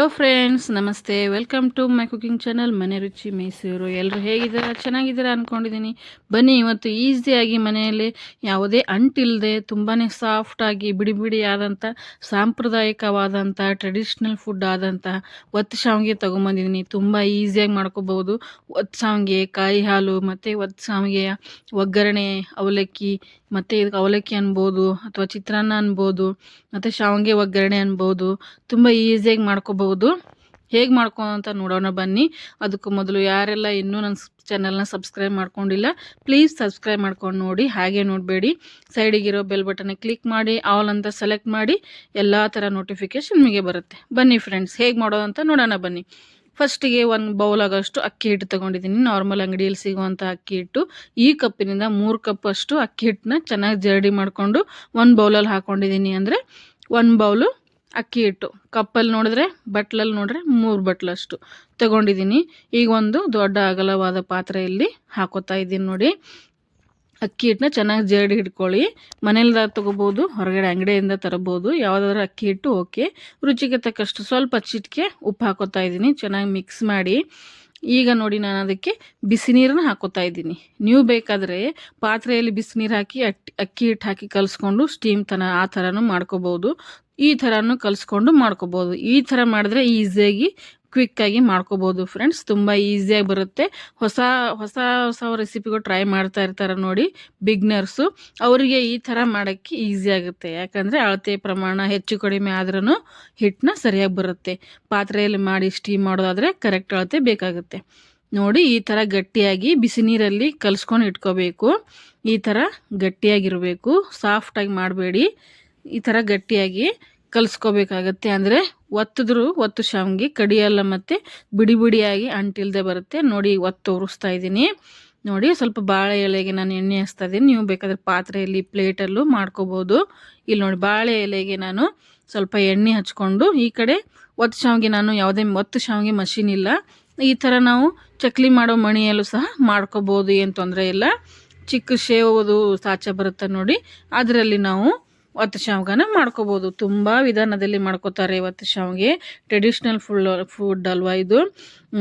Hello friends, ನಮಸ್ತೆ. Welcome to my cooking channel ಮನೆ ರುಚಿ ಮೈಸೂರು. ಎಲ್ಲರೂ ಹೇಗಿದ್ದೀರಾ? ಚೆನ್ನಾಗಿದ್ದೀರಾ ಅಂದ್ಕೊಂಡಿದ್ದೀನಿ. ಬನ್ನಿ, ಇವತ್ತು ಈಸಿಯಾಗಿ ಮನೆಯಲ್ಲಿ ಯಾವುದೇ ಅಂಟಿಲ್ಲದೆ ತುಂಬಾ ಸಾಫ್ಟಾಗಿ ಬಿಡಿ ಬಿಡಿಯಾದಂಥ ಸಾಂಪ್ರದಾಯಿಕವಾದಂಥ ಟ್ರೆಡಿಷ್ನಲ್ ಫುಡ್ ಆದಂಥ ಒತ್ತು ಶಾವಿಗೆ ತೊಗೊಂಬಂದಿದ್ದೀನಿ. ತುಂಬ ಈಸಿಯಾಗಿ ಮಾಡ್ಕೋಬೋದು. ಒತ್ತು ಶಾವಿಗೆ, ಕಾಯಿ ಹಾಲು ಮತ್ತು ಒತ್ತು ಶಾವಿಗೆಯ ಒಗ್ಗರಣೆ, ಅವಲಕ್ಕಿ, ಮತ್ತು ಇದಕ್ಕೆ ಅವಲಕ್ಕಿ ಅನ್ಬೋದು ಅಥವಾ ಚಿತ್ರಾನ್ನ ಅನ್ಬೋದು, ಮತ್ತು ಶಾವಿಗೆ ಒಗ್ಗರಣೆ ಅನ್ಬೋದು. ತುಂಬ ಈಸಿಯಾಗಿ ಮಾಡ್ಕೋಬಹುದು. ಹೇಗೆ ಅಂತ ನೋಡೋಣ ಬನ್ನಿ. ಅದಕ್ಕೂ ಮೊದಲು ಯಾರೆಲ್ಲ ಇನ್ನೂ ನನ್ನ ಚಾನಲ್ನ ಸಬ್ಸ್ಕ್ರೈಬ್ ಮಾಡ್ಕೊಂಡಿಲ್ಲ, ಪ್ಲೀಸ್ ಸಬ್ಸ್ಕ್ರೈಬ್ ಮಾಡ್ಕೊಂಡು ನೋಡಿ. ಹಾಗೆ ನೋಡಬೇಡಿ, ಸೈಡಿಗಿರೋ ಬೆಲ್ ಬಟನ್ ಕ್ಲಿಕ್ ಮಾಡಿ, ಆಲ್ ಅಂತ ಸೆಲೆಕ್ಟ್ ಮಾಡಿ, ಎಲ್ಲ ಥರ ನೋಟಿಫಿಕೇಶನ್ ನಿಮಗೆ ಬರುತ್ತೆ. ಬನ್ನಿ ಫ್ರೆಂಡ್ಸ್, ಹೇಗೆ ಮಾಡೋದಂತ ನೋಡೋಣ ಬನ್ನಿ. ಫಸ್ಟಿಗೆ ಒಂದು ಬೌಲ್ ಆಗೋಷ್ಟು ಅಕ್ಕಿ ಹಿಟ್ಟು ತೊಗೊಂಡಿದ್ದೀನಿ. ನಾರ್ಮಲ್ ಅಂಗಡಿಯಲ್ಲಿ ಸಿಗುವಂಥ ಅಕ್ಕಿ ಹಿಟ್ಟು. ಈ ಕಪ್ಪಿನಿಂದ 3 ಕಪ್ ಅಷ್ಟು ಅಕ್ಕಿ ಹಿಟ್ಟನ್ನ ಚೆನ್ನಾಗಿ ಜರಡಿ ಮಾಡಿಕೊಂಡು ಒಂದು ಬೌಲಲ್ಲಿ ಹಾಕ್ಕೊಂಡಿದ್ದೀನಿ. ಅಂದರೆ 1 ಬೌಲು ಅಕ್ಕಿ ಹಿಟ್ಟು. ಕಪ್ಪಲ್ಲಿ ನೋಡಿದ್ರೆ, ಬಟ್ಲಲ್ಲಿ ನೋಡಿದ್ರೆ 3 ಬಟ್ಲಷ್ಟು ತೊಗೊಂಡಿದ್ದೀನಿ. ಈಗ ಒಂದು ದೊಡ್ಡ ಅಗಲವಾದ ಪಾತ್ರೆಯಲ್ಲಿ ಹಾಕೋತಾ ಇದ್ದೀನಿ. ನೋಡಿ, ಅಕ್ಕಿ ಹಿಟ್ಟನ್ನ ಚೆನ್ನಾಗಿ ಜರಡಿ ಹಿಡ್ಕೊಳ್ಳಿ. ಮನೇಲಿಂದ ತೊಗೋಬೋದು, ಹೊರಗಡೆ ಅಂಗಡಿಯಿಂದ ತರಬೋದು. ಯಾವುದಾದ್ರೂ ಅಕ್ಕಿ ಹಿಟ್ಟು ಓಕೆ. ರುಚಿಗೆ ತಕ್ಕಷ್ಟು ಸ್ವಲ್ಪ ಚಿಟಿಕೆ ಉಪ್ಪು ಹಾಕೋತಾ ಇದ್ದೀನಿ. ಚೆನ್ನಾಗಿ ಮಿಕ್ಸ್ ಮಾಡಿ, ಈಗ ನೋಡಿ ನಾನು ಅದಕ್ಕೆ ಬಿಸಿ ನೀರನ್ನ ಹಾಕೋತಾ ಇದ್ದೀನಿ. ನೀವು ಬೇಕಾದರೆ ಪಾತ್ರೆಯಲ್ಲಿ ಬಿಸಿ ನೀರು ಹಾಕಿ ಅಕ್ಕಿ ಹಿಟ್ಟು ಹಾಕಿ ಕಲಿಸ್ಕೊಂಡು ಸ್ಟೀಮ್ ಆ ಥರನೂ ಮಾಡ್ಕೋಬೋದು. ಈ ಥರನೂ ಕಲಿಸ್ಕೊಂಡು ಮಾಡ್ಕೋಬೋದು. ಈ ಥರ ಮಾಡಿದ್ರೆ ಈಸಿಯಾಗಿ ಕ್ವಿಕ್ಕಾಗಿ ಮಾಡ್ಕೋಬೋದು ಫ್ರೆಂಡ್ಸ್. ತುಂಬ ಈಸಿಯಾಗಿ ಬರುತ್ತೆ. ಹೊಸ ಹೊಸ ಹೊಸ ರೆಸಿಪಿಗಳು ಟ್ರೈ ಮಾಡ್ತಾ ಇರ್ತಾರೆ ನೋಡಿ ಬಿಗ್ನರ್ಸು, ಅವರಿಗೆ ಈ ಥರ ಮಾಡೋಕ್ಕೆ ಈಸಿ ಆಗುತ್ತೆ. ಯಾಕಂದರೆ ಅಳತೆ ಪ್ರಮಾಣ ಹೆಚ್ಚು ಕಡಿಮೆ ಆದ್ರೂ ಹಿಟ್ಟನ್ನ ಸರಿಯಾಗಿ ಬರುತ್ತೆ. ಪಾತ್ರೆಯಲ್ಲಿ ಮಾಡಿ ಸ್ಟೀಮ್ ಮಾಡೋದಾದರೆ ಕರೆಕ್ಟ್ ಅಳತೆ ಬೇಕಾಗುತ್ತೆ. ನೋಡಿ, ಈ ಥರ ಗಟ್ಟಿಯಾಗಿ ಬಿಸಿ ನೀರಲ್ಲಿ ಕಲಿಸ್ಕೊಂಡು ಇಟ್ಕೋಬೇಕು. ಈ ಥರ ಗಟ್ಟಿಯಾಗಿರಬೇಕು, ಸಾಫ್ಟಾಗಿ ಮಾಡಬೇಡಿ. ಈ ಥರ ಗಟ್ಟಿಯಾಗಿ ಕಲಿಸ್ಕೋಬೇಕಾಗತ್ತೆ. ಅಂದರೆ ಒತ್ತು ಶಾವಿಗೆ ಕಡಿಯಲ್ಲ ಮತ್ತು ಬಿಡಿ ಬಿಡಿಯಾಗಿ ಅಂಟಿಲ್ದೆ ಬರುತ್ತೆ. ನೋಡಿ, ಒತ್ತು ತೋರಿಸ್ತಾ ಇದ್ದೀನಿ. ನೋಡಿ, ಸ್ವಲ್ಪ ಬಾಳೆ ಎಲೆಗೆ ನಾನು ಎಣ್ಣೆ ಹಚ್ತಾ ಇದ್ದೀನಿ. ನೀವು ಬೇಕಾದರೆ ಪಾತ್ರೆಯಲ್ಲಿ ಪ್ಲೇಟಲ್ಲೂ ಮಾಡ್ಕೋಬೋದು. ಇಲ್ಲಿ ನೋಡಿ, ಬಾಳೆ ಎಲೆಗೆ ನಾನು ಸ್ವಲ್ಪ ಎಣ್ಣೆ ಹಚ್ಕೊಂಡು, ಈ ಕಡೆ ಒತ್ತು ಶಾವಿಗೆ, ನಾನು ಯಾವುದೇ ಒತ್ತು ಶಾವಿಗೆ ಮಷೀನ್ ಇಲ್ಲ. ಈ ಥರ ನಾವು ಚಕ್ಲಿ ಮಾಡೋ ಮಣಿಯಲ್ಲೂ ಸಹ ಮಾಡ್ಕೋಬೋದು, ಏನು ತೊಂದರೆ ಇಲ್ಲ. ಚಿಕ್ಕ ಶೇವದು ಸಾಚೆ ಬರುತ್ತೆ ನೋಡಿ, ಅದರಲ್ಲಿ ನಾವು ಒತ್ತು ಶಾವಿಗೆನ ಮಾಡ್ಕೋಬೋದು. ತುಂಬ ವಿಧಾನದಲ್ಲಿ ಮಾಡ್ಕೋತಾರೆ ಒತ್ತು ಶಾವಿಗೆ. ಟ್ರೆಡಿಷ್ನಲ್ ಫುಡ್ ಅಲ್ವಾ ಇದು.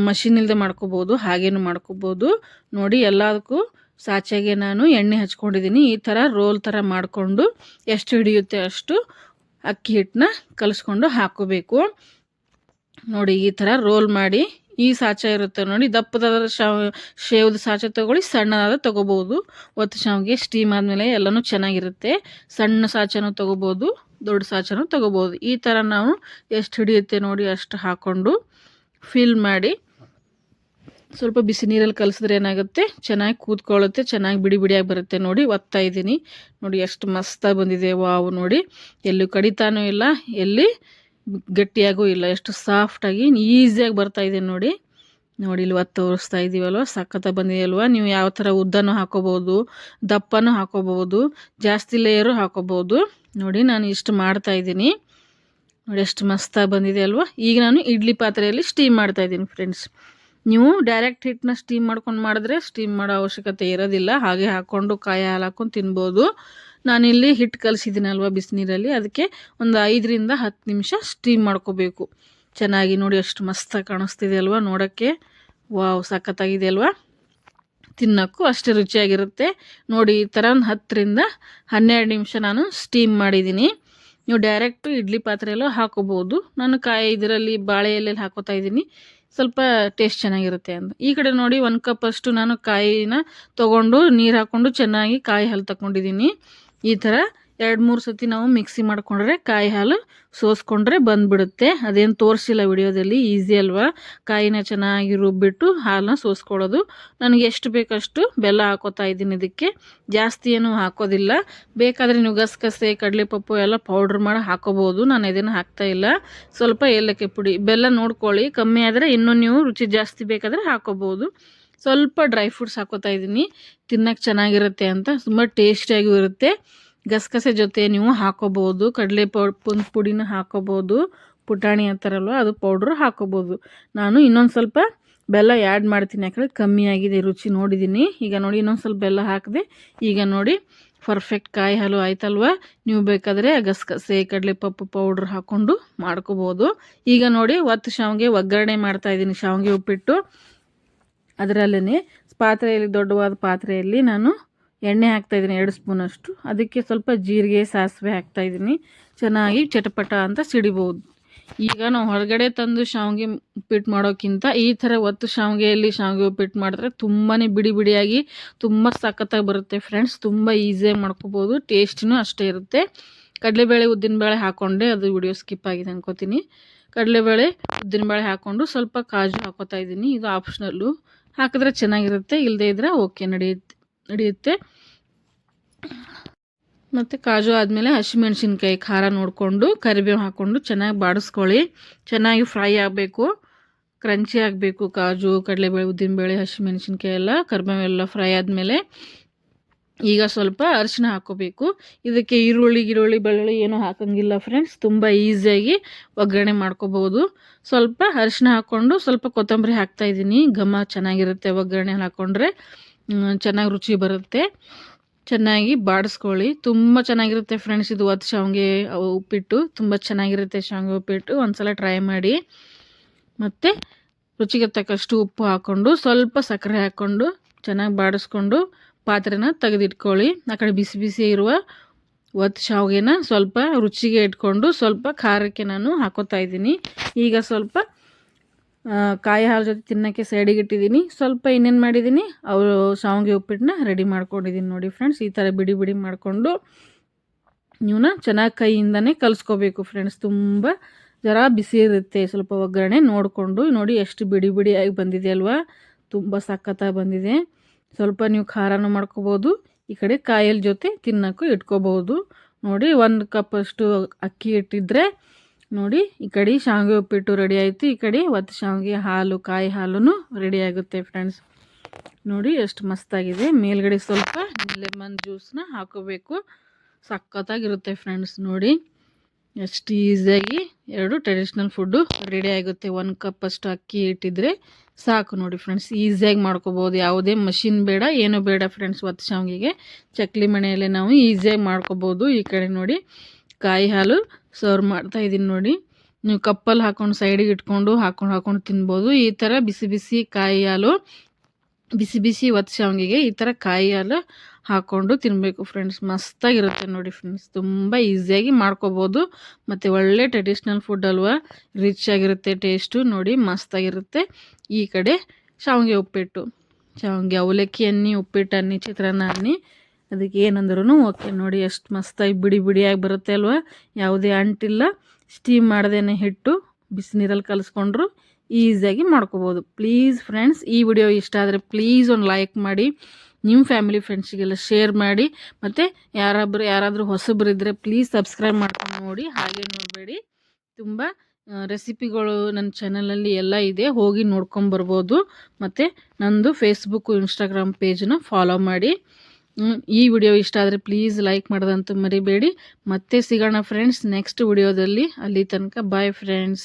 ಮಷಿನ್ ಇಲ್ಲದೆ ಮಾಡ್ಕೋಬೋದು, ಹಾಗೇನು ಮಾಡ್ಕೋಬೋದು. ನೋಡಿ, ಎಲ್ಲದಕ್ಕೂ ಸಾಚೆಗೆ ನಾನು ಎಣ್ಣೆ ಹಚ್ಕೊಂಡಿದ್ದೀನಿ. ಈ ಥರ ರೋಲ್ ಥರ ಮಾಡಿಕೊಂಡು ಎಷ್ಟು ಹಿಡಿಯುತ್ತೆ ಅಷ್ಟು ಅಕ್ಕಿ ಹಿಟ್ಟನ್ನ ಕಲಿಸ್ಕೊಂಡು ಹಾಕೋಬೇಕು. ನೋಡಿ, ಈ ಥರ ರೋಲ್ ಮಾಡಿ, ಈ ಸಾಚೆ ಇರುತ್ತೆ ನೋಡಿ, ದಪ್ಪದಾದ ಶೇವ್ದು ಸಾಚೆ ತೊಗೊಳ್ಳಿ, ಸಣ್ಣದಾದ ತೊಗೋಬೋದು. ಒತ್ತು ಶಾವಿಗೆ ಸ್ಟೀಮ್ ಆದಮೇಲೆ ಎಲ್ಲನೂ ಚೆನ್ನಾಗಿರುತ್ತೆ. ಸಣ್ಣ ಸಾಚೆನೂ ತೊಗೋಬೋದು, ದೊಡ್ಡ ಸಾಚೆನೂ ತೊಗೋಬೋದು. ಈ ಥರ ನಾವು ಎಷ್ಟು ಹಿಡಿಯುತ್ತೆ ನೋಡಿ ಅಷ್ಟು ಹಾಕ್ಕೊಂಡು ಫಿಲ್ ಮಾಡಿ, ಸ್ವಲ್ಪ ಬಿಸಿ ನೀರಲ್ಲಿ ಕಲಿಸಿದ್ರೆ ಏನಾಗುತ್ತೆ, ಚೆನ್ನಾಗಿ ಕೂತ್ಕೊಳ್ಳುತ್ತೆ, ಚೆನ್ನಾಗಿ ಬಿಡಿ ಬಿಡಿಯಾಗಿ ಬರುತ್ತೆ. ನೋಡಿ, ಒತ್ತಾ ಇದ್ದೀನಿ. ನೋಡಿ ಎಷ್ಟು ಮಸ್ತಾಗಿ ಬಂದಿದೆ. ವಾವ್, ನೋಡಿ, ಎಲ್ಲೂ ಕಡಿತಾನೂ ಇಲ್ಲ, ಎಲ್ಲಿ ಗಟ್ಟಿಯಾಗೂ ಇಲ್ಲ, ಎಷ್ಟು ಸಾಫ್ಟಾಗಿ ಈಸಿಯಾಗಿ ಬರ್ತಾಯಿದೆ. ನೋಡಿ, ಇಲ್ಲಿ ಒತ್ತು ತೋರಿಸ್ತಾ ಇದ್ದೀವಲ್ವ, ಸಖತ್ತಾಗಿ ಬಂದಿದೆಯಲ್ವ. ನೀವು ಯಾವ ಥರ ಉದ್ದನೂ ಹಾಕೋಬೋದು, ದಪ್ಪನೂ ಹಾಕೋಬೋದು, ಜಾಸ್ತಿ ಲೇಯರು ಹಾಕೋಬೋದು. ನೋಡಿ, ನಾನು ಇಷ್ಟು ಮಾಡ್ತಾಯಿದ್ದೀನಿ. ನೋಡಿ, ಎಷ್ಟು ಮಸ್ತಾಗಿ ಬಂದಿದೆ ಅಲ್ವಾ. ಈಗ ನಾನು ಇಡ್ಲಿ ಪಾತ್ರೆಯಲ್ಲಿ ಸ್ಟೀಮ್ ಮಾಡ್ತಾಯಿದ್ದೀನಿ ಫ್ರೆಂಡ್ಸ್. ನೀವು ಡೈರೆಕ್ಟ್ ಹಿಟ್ಟನ್ನ ಸ್ಟೀಮ್ ಮಾಡ್ಕೊಂಡು ಮಾಡಿದ್ರೆ ಸ್ಟೀಮ್ ಮಾಡೋ ಅವಶ್ಯಕತೆ ಇರೋದಿಲ್ಲ. ಹಾಗೆ ಹಾಕ್ಕೊಂಡು ಕಾಯಿ ಹಾಲು ಹಾಕ್ಕೊಂಡು ತಿನ್ಬೋದು. ನಾನಿಲ್ಲಿ ಹಿಟ್ಟು ಕಲಿಸಿದ್ದೀನಲ್ವ ಬಿಸಿನೀರಲ್ಲಿ, ಅದಕ್ಕೆ ಒಂದು 5ರಿಂದ 10 ನಿಮಿಷ ಸ್ಟೀಮ್ ಮಾಡ್ಕೋಬೇಕು ಚೆನ್ನಾಗಿ. ನೋಡಿ, ಅಷ್ಟು ಮಸ್ತಾಗಿ ಕಾಣಿಸ್ತಿದೆ ಅಲ್ವಾ ನೋಡೋಕ್ಕೆ. ವಾವ್, ಸಖತ್ತಾಗಿದೆ ಅಲ್ವಾ. ತಿನ್ನೋಕ್ಕೂ ಅಷ್ಟೇ ರುಚಿಯಾಗಿರುತ್ತೆ. ನೋಡಿ, ಈ ಥರ ಒಂದು 10ರಿಂದ 12 ನಿಮಿಷ ನಾನು ಸ್ಟೀಮ್ ಮಾಡಿದ್ದೀನಿ. ನೀವು ಡೈರೆಕ್ಟು ಇಡ್ಲಿ ಪಾತ್ರೆಯಲ್ಲೂ ಹಾಕೋಬೋದು. ನಾನು ಕಾಯಿ ಇದರಲ್ಲಿ ಬಾಳೆ ಎಲೆಯಲ್ಲಿ ಹಾಕೋತಾ ಇದ್ದೀನಿ, ಸ್ವಲ್ಪ ಟೇಸ್ಟ್ ಚೆನ್ನಾಗಿರುತ್ತೆ ಅಂತ. ಈ ಕಡೆ ನೋಡಿ, 1 ಕಪ್ ಅಷ್ಟು ನಾನು ಕಾಯಿನ ತೊಗೊಂಡು ನೀರು ಹಾಕ್ಕೊಂಡು ಚೆನ್ನಾಗಿ ಕಾಯಿ ಹಾಲು ತಗೊಂಡಿದ್ದೀನಿ. ಈ ಥರ 2-3 ಸತಿ ನಾವು ಮಿಕ್ಸಿ ಮಾಡಿಕೊಂಡ್ರೆ ಕಾಯಿ ಹಾಲು ಸೋಸ್ಕೊಂಡ್ರೆ ಬಂದುಬಿಡುತ್ತೆ. ಅದೇನು ತೋರಿಸಿಲ್ಲ ವಿಡಿಯೋದಲ್ಲಿ, ಈಸಿ ಅಲ್ವಾ. ಕಾಯಿನ ಚೆನ್ನಾಗಿ ರುಬ್ಬಿಟ್ಟು ಹಾಲನ್ನ ಸೋಸ್ಕೊಳ್ಳೋದು. ನನಗೆ ಎಷ್ಟು ಬೇಕಷ್ಟು ಬೆಲ್ಲ ಹಾಕೋತಾ ಇದ್ದೀನಿ. ಇದಕ್ಕೆ ಜಾಸ್ತಿ ಏನೂ ಹಾಕೋದಿಲ್ಲ. ಬೇಕಾದರೆ ನೀವು ಗಸಗಸೆ, ಕಡಲೆಪಪ್ಪು ಎಲ್ಲ ಪೌಡ್ರ್ ಮಾಡಿ ಹಾಕೋಬೋದು. ನಾನು ಇದನ್ನು ಹಾಕ್ತಾಯಿಲ್ಲ. ಸ್ವಲ್ಪ ಏಲಕ್ಕಿ ಪುಡಿ, ಬೆಲ್ಲ ನೋಡ್ಕೊಳ್ಳಿ, ಕಮ್ಮಿ ಆದರೆ ಇನ್ನೂ ನೀವು ರುಚಿ ಜಾಸ್ತಿ ಬೇಕಾದರೆ ಹಾಕೋಬೋದು. ಸ್ವಲ್ಪ ಡ್ರೈ ಫ್ರೂಟ್ಸ್ ಹಾಕೋತಾ ಇದ್ದೀನಿ, ತಿನ್ನೋಕ್ಕೆ ಚೆನ್ನಾಗಿರುತ್ತೆ ಅಂತ, ತುಂಬ ಟೇಸ್ಟಿಯಾಗೂ ಇರುತ್ತೆ. ಗಸಗಸೆ ಜೊತೆ ನೀವು ಹಾಕೋಬೋದು, ಕಡಲೆ ಪುಡಿನ ಹಾಕೋಬೋದು, ಪುಟಾಣಿ ಅಂತಾರಲ್ವ ಅದು ಪೌಡ್ರು ಹಾಕೋಬೋದು. ನಾನು ಇನ್ನೊಂದು ಸ್ವಲ್ಪ ಬೆಲ್ಲ ಆ್ಯಡ್ ಮಾಡ್ತೀನಿ, ಯಾಕಂದರೆ ಕಮ್ಮಿ ಆಗಿದೆ ರುಚಿ ನೋಡಿದ್ದೀನಿ. ಈಗ ನೋಡಿ, ಇನ್ನೊಂದು ಸ್ವಲ್ಪ ಬೆಲ್ಲ ಹಾಕಿದೆ. ಈಗ ನೋಡಿ, ಪರ್ಫೆಕ್ಟ್ ಕಾಯಿ ಹಾಲು ಆಯ್ತಲ್ವ. ನೀವು ಬೇಕಾದರೆ ಗಸಗಸೆ ಕಡಲೆಪಪ್ಪು ಪೌಡ್ರ್ ಹಾಕ್ಕೊಂಡು ಮಾಡ್ಕೋಬೋದು. ಈಗ ನೋಡಿ ಒತ್ತು ಶಾವಿಗೆ ಒಗ್ಗರಣೆ ಮಾಡ್ತಾಯಿದ್ದೀನಿ. ಶಾವಿಗೆ ಉಪ್ಪಿಟ್ಟು ಅದರಲ್ಲೇ ಪಾತ್ರೆಯಲ್ಲಿ, ದೊಡ್ಡವಾದ ಪಾತ್ರೆಯಲ್ಲಿ ನಾನು ಎಣ್ಣೆ ಹಾಕ್ತಾಯಿದ್ದೀನಿ 2 ಸ್ಪೂನಷ್ಟು. ಅದಕ್ಕೆ ಸ್ವಲ್ಪ ಜೀರಿಗೆ ಸಾಸಿವೆ ಹಾಕ್ತಾಯಿದ್ದೀನಿ. ಚೆನ್ನಾಗಿ ಚಟಪಟ ಅಂತ ಸಿಡಿಬೋದು. ಈಗ ನಾವು ಹೊರಗಡೆ ತಂದು ಶಾವಿಗೆ ಉಪ್ಪಿಟ್ಟು ಮಾಡೋಕ್ಕಿಂತ ಈ ಥರ ಒತ್ತು ಶಾವಿಗೆಯಲ್ಲಿ ಶಾವಿಗೆ ಉಪ್ಪಿಟ್ಟು ಮಾಡಿದ್ರೆ ತುಂಬಾ ಬಿಡಿ ಬಿಡಿಯಾಗಿ ತುಂಬ ಸಖತ್ತಾಗಿ ಬರುತ್ತೆ ಫ್ರೆಂಡ್ಸ್. ತುಂಬ ಈಸಿಯಾಗಿ ಮಾಡ್ಕೋಬೋದು. ಟೇಸ್ಟಿನೂ ಅಷ್ಟೇ ಇರುತ್ತೆ. ಕಡಲೆಬೇಳೆ ಉದ್ದಿನಬೇಳೆ ಹಾಕ್ಕೊಂಡೆ, ಅದು ವಿಡಿಯೋ ಸ್ಕಿಪ್ ಆಗಿದೆ ಅನ್ಕೋತೀನಿ. ಕಡಲೆಬೇಳೆ ಉದ್ದಿನಬೇಳೆ ಹಾಕ್ಕೊಂಡು ಸ್ವಲ್ಪ ಕಾಜು ಹಾಕೋತಾ ಇದ್ದೀನಿ. ಇದು ಆಪ್ಷನಲ್ಲು, ಹಾಕಿದ್ರೆ ಚೆನ್ನಾಗಿರುತ್ತೆ, ಇಲ್ಲದೇ ಇದ್ದರೆ ಓಕೆ ನಡೆಯುತ್ತೆ. ಮತ್ತು ಕಾಜು ಆದಮೇಲೆ ಹಸಿಮೆಣ್ಸಿನ್ಕಾಯಿ ಖಾರ ನೋಡಿಕೊಂಡು ಕರಿಬೇವು ಹಾಕ್ಕೊಂಡು ಚೆನ್ನಾಗಿ ಬಾಡಿಸ್ಕೊಳ್ಳಿ. ಚೆನ್ನಾಗಿ ಫ್ರೈ ಆಗಬೇಕು, ಕ್ರಂಚಿ ಆಗಬೇಕು. ಕಾಜು, ಕಡಲೆಬೇಳೆ, ಉದ್ದಿನಬೇಳೆ, ಹಸಿಮೆಣ್ಸಿನ್ಕಾಯಿ ಎಲ್ಲ, ಕರಿಬೇವೆಲ್ಲ ಫ್ರೈ ಆದಮೇಲೆ ಈಗ ಸ್ವಲ್ಪ ಅರಿಶಿನ ಹಾಕ್ಕೋಬೇಕು. ಇದಕ್ಕೆ ಈರುಳ್ಳಿ ಬೆಳ್ಳುಳ್ಳಿ ಏನೂ ಹಾಕೋಂಗಿಲ್ಲ ಫ್ರೆಂಡ್ಸ್. ತುಂಬ ಈಸಿಯಾಗಿ ಒಗ್ಗರಣೆ ಮಾಡ್ಕೋಬೋದು. ಸ್ವಲ್ಪ ಅರಿಶಿನ ಹಾಕ್ಕೊಂಡು ಸ್ವಲ್ಪ ಕೊತ್ತಂಬರಿ ಹಾಕ್ತಾಯಿದ್ದೀನಿ. ಘಮ ಚೆನ್ನಾಗಿರುತ್ತೆ ಒಗ್ಗರಣೆ ಹಾಕ್ಕೊಂಡ್ರೆ, ಚೆನ್ನಾಗಿ ರುಚಿ ಬರುತ್ತೆ. ಚೆನ್ನಾಗಿ ಬಾಡಿಸ್ಕೊಳ್ಳಿ. ತುಂಬ ಚೆನ್ನಾಗಿರುತ್ತೆ ಫ್ರೆಂಡ್ಸ್. ಇದು ಒತ್ತು ಶಾವಿಗೆ ಉಪ್ಪಿಟ್ಟು ತುಂಬ ಚೆನ್ನಾಗಿರುತ್ತೆ. ಶಾವಿಗೆ ಉಪ್ಪಿಟ್ಟು ಒಂದ್ಸಲ ಟ್ರೈ ಮಾಡಿ. ಮತ್ತು ರುಚಿಗೆ ತಕ್ಕಷ್ಟು ಉಪ್ಪು ಹಾಕ್ಕೊಂಡು ಸ್ವಲ್ಪ ಸಕ್ಕರೆ ಹಾಕ್ಕೊಂಡು ಚೆನ್ನಾಗಿ ಬಾಡಿಸ್ಕೊಂಡು ಪಾತ್ರೆನ ತೆಗೆದಿಟ್ಕೊಳ್ಳಿ. ಆ ಕಡೆ ಬಿಸಿ ಬಿಸಿ ಇರುವ ಒತ್ತು ಶಾವಿಗೆನ ಸ್ವಲ್ಪ ರುಚಿಗೆ ಇಟ್ಕೊಂಡು ಸ್ವಲ್ಪ ಖಾರಕ್ಕೆ ನಾನು ಹಾಕೋತಾ ಇದ್ದೀನಿ. ಈಗ ಸ್ವಲ್ಪ ಕಾಯಿ ಹಾಲು ಜೊತೆ ತಿನ್ನೋಕ್ಕೆ ಸೈಡಿಗೆ ಇಟ್ಟಿದ್ದೀನಿ. ಸ್ವಲ್ಪ ಇನ್ನೇನು ಮಾಡಿದ್ದೀನಿ, ಅವರು ಶಾವಿಗೆ ಉಪ್ಪಿಟ್ಟನ್ನ ರೆಡಿ ಮಾಡ್ಕೊಂಡಿದ್ದೀನಿ ನೋಡಿ ಫ್ರೆಂಡ್ಸ್. ಈ ಥರ ಬಿಡಿ ಬಿಡಿ ಮಾಡಿಕೊಂಡು ನೀವನ್ನ ಚೆನ್ನಾಗಿ ಕೈಯಿಂದನೇ ಕಲಿಸ್ಕೋಬೇಕು ಫ್ರೆಂಡ್ಸ್. ತುಂಬ ಜರ ಬಿಸಿ ಇರುತ್ತೆ. ಸ್ವಲ್ಪ ಒಗ್ಗರಣೆ ನೋಡಿಕೊಂಡು ನೋಡಿ ಎಷ್ಟು ಬಿಡಿ ಬಿಡಿಯಾಗಿ ಬಂದಿದೆ ಅಲ್ವಾ, ತುಂಬ ಸಖತ್ತಾಗಿ ಬಂದಿದೆ. ಸ್ವಲ್ಪ ನೀವು ಖಾರನೂ ಮಾಡ್ಕೋಬೋದು, ಈ ಕಡೆ ಕಾಯಲ್ಲಿ ಜೊತೆ ತಿನ್ನೋಕ್ಕೂ ಇಟ್ಕೋಬೋದು. ನೋಡಿ 1 ಕಪ್ಪಷ್ಟು ಅಕ್ಕಿ ಇಟ್ಟಿದ್ರೆ ನೋಡಿ ಈ ಕಡೆ ಶಾವಿಗೆ ಉಪ್ಪಿಟ್ಟು ರೆಡಿ ಆಯಿತು. ಈ ಕಡೆ ಒತ್ತು ಶಾವಿಗೆ ಹಾಲು, ಕಾಯಿ ಹಾಲು ರೆಡಿ ಆಗುತ್ತೆ ಫ್ರೆಂಡ್ಸ್. ನೋಡಿ ಎಷ್ಟು ಮಸ್ತಾಗಿದೆ. ಮೇಲ್ಗಡೆ ಸ್ವಲ್ಪ ಲೆಮನ್ ಜ್ಯೂಸನ್ನ ಹಾಕೋಬೇಕು. ಸಖತ್ತಾಗಿರುತ್ತೆ ಫ್ರೆಂಡ್ಸ್. ನೋಡಿ ಎಷ್ಟು ಈಸಿಯಾಗಿ 2 ಟ್ರೆಡಿಷ್ನಲ್ ಫುಡ್ಡು ರೆಡಿ ಆಗುತ್ತೆ. 1 ಕಪ್ಪಷ್ಟು ಅಕ್ಕಿ ಇಟ್ಟಿದ್ರೆ ಸಾಕು ನೋಡಿ ಫ್ರೆಂಡ್ಸ್. ಈಸಿಯಾಗಿ ಮಾಡ್ಕೋಬೋದು. ಯಾವುದೇ ಮಷಿನ್ ಬೇಡ, ಏನೂ ಬೇಡ ಫ್ರೆಂಡ್ಸ್. ಒತ್ತು ಶಾವಿಗೆಗೆ ಚಕ್ಲಿ ಮನೆಯಲ್ಲೇ ನಾವು ಈಸಿಯಾಗಿ ಮಾಡ್ಕೋಬೋದು. ಈ ಕಡೆ ನೋಡಿ ಕಾಯಿ ಹಾಲು ಸರ್ವ್ ಮಾಡ್ತಾಯಿದ್ದೀನಿ ನೋಡಿ. ನೀವು ಕಪ್ಪಲ್ಲಿ ಹಾಕ್ಕೊಂಡು ಸೈಡಿಗೆ ಇಟ್ಕೊಂಡು ಹಾಕ್ಕೊಂಡು ತಿನ್ಬೋದು. ಈ ಥರ ಬಿಸಿ ಬಿಸಿ ಕಾಯಿ ಹಾಲು, ಬಿಸಿ ಬಿಸಿ ಒತ್ತು ಶಾವಿಗೆಗೆ ಈ ಥರ ಕಾಯಿ ಹಾಲು ಹಾಕ್ಕೊಂಡು ತಿನ್ನಬೇಕು ಫ್ರೆಂಡ್ಸ್. ಮಸ್ತಾಗಿರುತ್ತೆ ನೋಡಿ ಫ್ರೆಂಡ್ಸ್. ತುಂಬ ಈಸಿಯಾಗಿ ಮಾಡ್ಕೋಬೋದು. ಮತ್ತು ಒಳ್ಳೆ ಟ್ರೆಡಿಷ್ನಲ್ ಫುಡ್ ಅಲ್ವಾ, ರಿಚ್ ಆಗಿರುತ್ತೆ ಟೇಸ್ಟು. ನೋಡಿ ಮಸ್ತಾಗಿರುತ್ತೆ. ಈ ಕಡೆ ಶಾವಿಗೆ ಉಪ್ಪಿಟ್ಟು, ಶಾವಿಗೆ ಅವಲಕ್ಕಿ ಅನ್ನಿ, ಉಪ್ಪಿಟ್ಟು ಅನ್ನಿ, ಚಿತ್ರಾನ್ನ ಅನ್ನಿ, ಅದಕ್ಕೆ ಏನಂದ್ರೂ ಓಕೆ. ನೋಡಿ ಎಷ್ಟು ಮಸ್ತಾಗಿ ಬಿಡಿ ಬಿಡಿಯಾಗಿ ಬರುತ್ತೆ ಅಲ್ವಾ, ಯಾವುದೇ ಅಂಟಿಲ್ಲ. ಸ್ಟೀಮ್ ಮಾಡ್ದೇನೆ ಹಿಟ್ಟು ಬಿಸಿ ನೀರಲ್ಲಿ ಕಲಿಸ್ಕೊಂಡ್ರು ಈಸಿಯಾಗಿ ಮಾಡ್ಕೋಬೋದು. ಪ್ಲೀಸ್ ಫ್ರೆಂಡ್ಸ್, ಈ ವಿಡಿಯೋ ಇಷ್ಟ ಆದರೆ ಪ್ಲೀಸ್ ಒಂದು ಲೈಕ್ ಮಾಡಿ, ನಿಮ್ಮ ಫ್ಯಾಮಿಲಿ ಫ್ರೆಂಡ್ಸಿಗೆಲ್ಲ ಶೇರ್ ಮಾಡಿ. ಮತ್ತು ಯಾರಾದರೂ ಹೊಸಬ್ರು ಇದ್ದರೆ ಪ್ಲೀಸ್ ಸಬ್ಸ್ಕ್ರೈಬ್ ಮಾಡ್ಕೊಂಡು ನೋಡಿ. ಹಾಗೆ ನೋಡಬೇಡಿ, ತುಂಬ ರೆಸಿಪಿಗಳು ನನ್ನ ಚಾನಲಲ್ಲಿ ಎಲ್ಲ ಇದೆ, ಹೋಗಿ ನೋಡ್ಕೊಂಬರ್ಬೋದು. ಮತ್ತು ನಂದು ಫೇಸ್ಬುಕ್ಕು, ಇನ್ಸ್ಟಾಗ್ರಾಮ್ ಪೇಜನ್ನ ಫಾಲೋ ಮಾಡಿ. ಈ ವಿಡಿಯೋ ಇಷ್ಟ ಆದರೆ ಪ್ಲೀಸ್ ಲೈಕ್ ಮಾಡೋದಂತೂ ಮರಿಬೇಡಿ. ಮತ್ತೆ ಸಿಗೋಣ ಫ್ರೆಂಡ್ಸ್ ನೆಕ್ಸ್ಟ್ ವಿಡಿಯೋದಲ್ಲಿ. ಅಲ್ಲಿ ತನಕ ಬಾಯ್ ಫ್ರೆಂಡ್ಸ್.